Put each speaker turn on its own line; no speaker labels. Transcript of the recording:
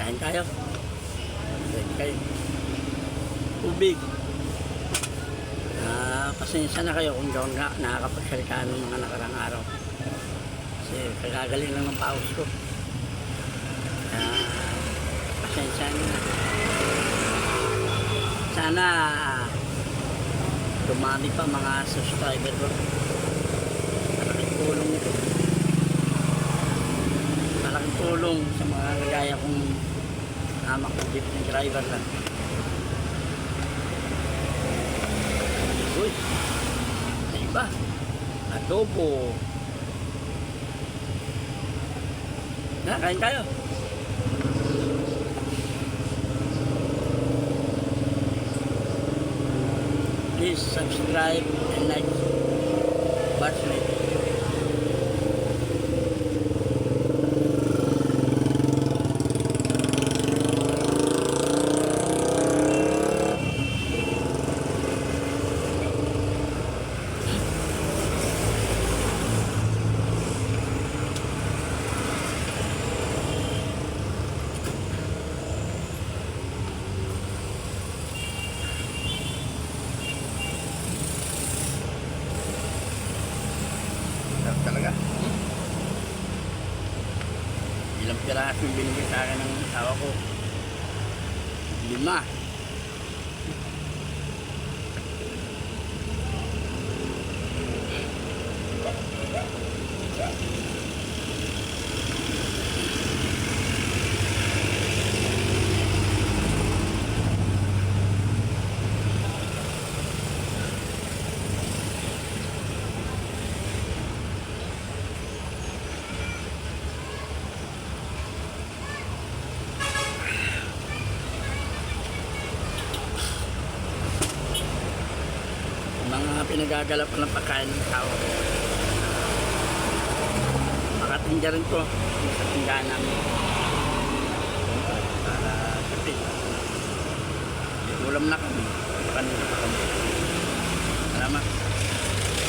Kain tayo. Kain. Tubig. Pasensya na kayo kung doon nakakapagsalita ng mga nakarang araw. Kasi kagagaling lang ng paus ko. Pasensya na. Sana dumami pa mga subscriber ko. Malaking tulong ito. Malaking tulong sa mga gaya kong amak ng jeep ng driver lang. Uy, may iba. Adobo. Kain tayo. Please subscribe and like. Watch me. Talaga. Ilang piraso yung binigay sa akin ng asawa ko? 5. Mga pinagagalap ng pagkain ng tao. Makatingga rin ko sa tinggaan namin. Para sabi, ulam na kami. Kanina.